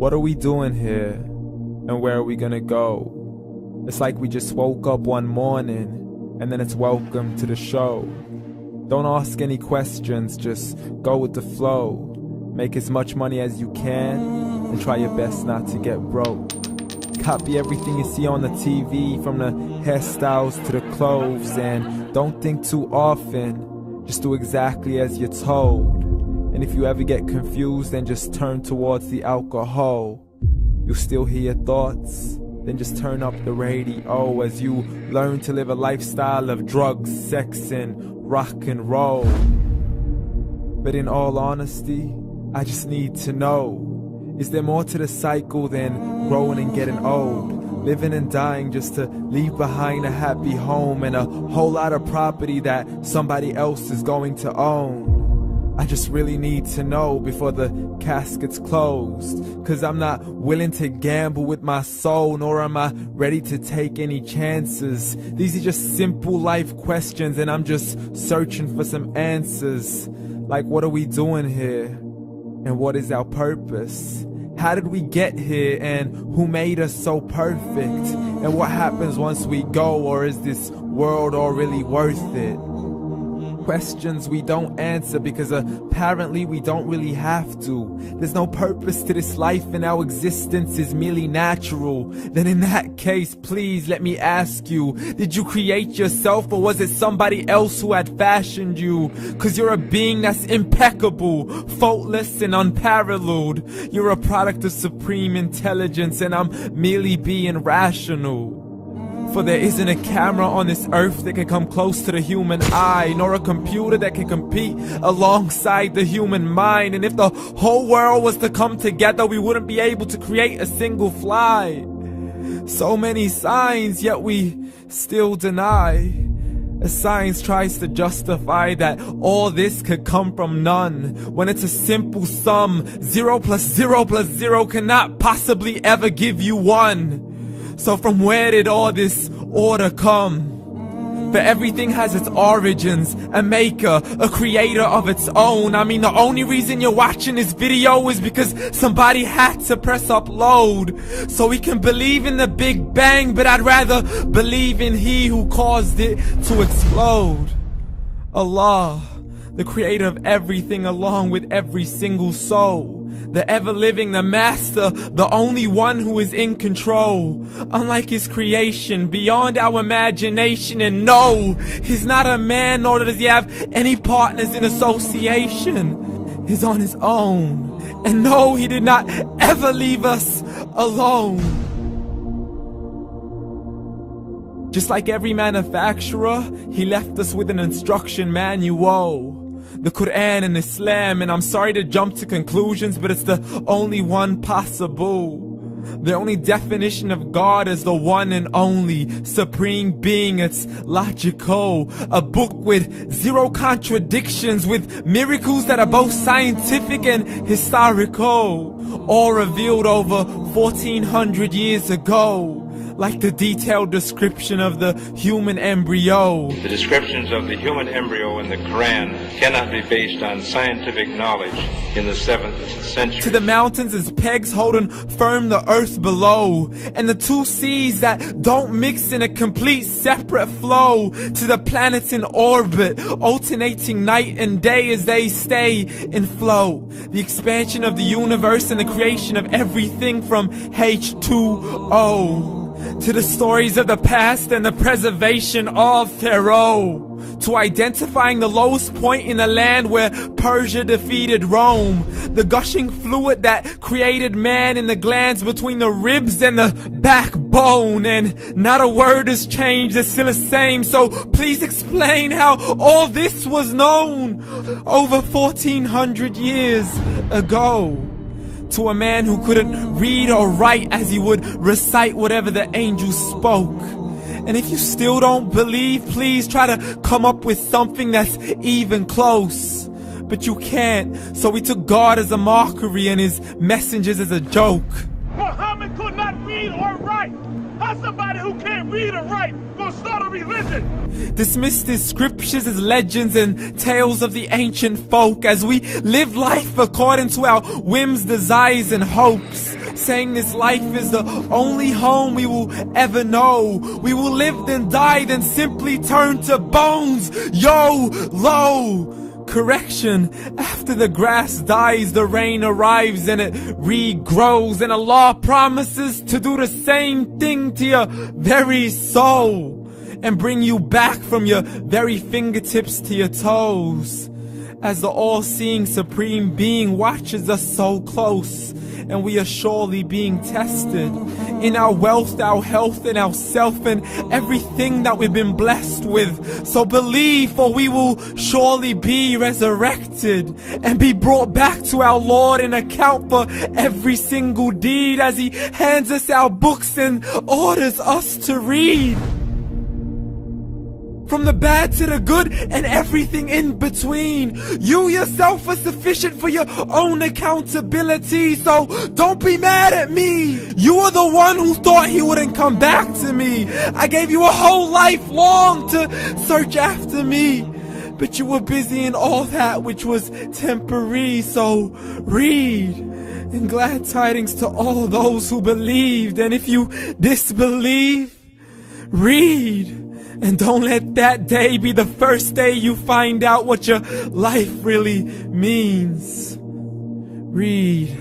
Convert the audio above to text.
What are we doing here? And where are we gonna go? It's like we just woke up one morning and then it's welcome to the show. Don't ask any questions, just go with the flow. Make as much money as you can and try your best not to get broke. Copy everything you see on the TV, from the hairstyles to the clothes, and don't think too often, just do exactly as you're told. And if you ever get confused, then just turn towards the alcohol. You'll still hear your thoughts, then just turn up the radio as you learn to live a lifestyle of drugs, sex, and rock and roll. But in all honesty, I just need to know, is there more to the cycle than growing and getting old? Living and dying just to leave behind a happy home and a whole lot of property that somebody else is going to own. I just really need to know before the casket's closed, 'cause I'm not willing to gamble with my soul, nor am I ready to take any chances. These are just simple life questions and I'm just searching for some answers. Like, what are we doing here? And what is our purpose? How did we get here, and who made us so perfect? And what happens once we go, or is this world all really worth it? Questions we don't answer because apparently we don't really have to. There's no purpose to this life and our existence is merely natural. Then in that case, please let me ask you, did you create yourself, or was it somebody else who had fashioned you? 'Cause you're a being that's impeccable, faultless and unparalleled. You're a product of supreme intelligence and I'm merely being rational. For there isn't a camera on this earth that can come close to the human eye, nor a computer that can compete alongside the human mind. And if the whole world was to come together, we wouldn't be able to create a single fly. So many signs, yet we still deny. As science tries to justify that all this could come from none, when it's a simple sum. 0 plus 0 plus 0 cannot possibly ever give you 1. So from where did all this order come? For everything has its origins, a maker, a creator of its own. I mean, the only reason you're watching this video is because somebody had to press upload. So we can believe in the Big Bang, but I'd rather believe in He who caused it to explode. Allah, the creator of everything along with every single soul. The ever-living, the master, the only one who is in control. Unlike his creation, beyond our imagination. And no, he's not a man, nor does he have any partners in association. He's on his own. And no, he did not ever leave us alone. Just like every manufacturer, he left us with an instruction manual. The Quran and Islam, and I'm sorry to jump to conclusions, but it's the only one possible. The only definition of God is the one and only supreme being. It's logical, a book with 0 contradictions, with miracles that are both scientific and historical, all revealed over 1400 years ago. Like the detailed description of the human embryo. The descriptions of the human embryo in the Quran cannot be based on scientific knowledge in the 7th century. To the mountains as pegs holding firm the earth below, and the 2 seas that don't mix in a complete separate flow. To the planets in orbit, alternating night and day as they stay in flow. The expansion of the universe and the creation of everything from H2O. To the stories of the past and the preservation of Pharaoh. To identifying the lowest point in the land where Persia defeated Rome. The gushing fluid that created man in the glands between the ribs and the backbone. And not a word has changed, it's still the same. So please explain how all this was known over 1400 years ago. To a man who couldn't read or write, as he would recite whatever the angels spoke. And if you still don't believe, please try to come up with something that's even close. But you can't, so we took God as a mockery and his messengers as a joke. Muhammad could not read or write. How's somebody who can't read or write gonna start a religion? Dismissed his scriptures as legends and tales of the ancient folk, as we live life according to our whims, desires, and hopes. saying this life is the only home we will ever know. We will live then die, then simply turn to bones. YOLO! Correction, after the grass dies, the rain arrives and it regrows, and Allah promises to do the same thing to your very soul and bring you back from your very fingertips to your toes, as the all-seeing supreme being watches us so close, and we are surely being tested in our wealth, our health, and our self, and everything that we've been blessed with. So believe, for we will surely be resurrected and be brought back to our Lord and account for every single deed, as He hands us our books and orders us to read. From the bad to the good and everything in between. You yourself are sufficient for your own accountability, so don't be mad at me. You are the one who thought He wouldn't come back to me. I gave you a whole life long to search after me, but you were busy in all that which was temporary. So read, and glad tidings to all those who believed. And if you disbelieve, read. And don't let that day be the first day you find out what your life really means. Read.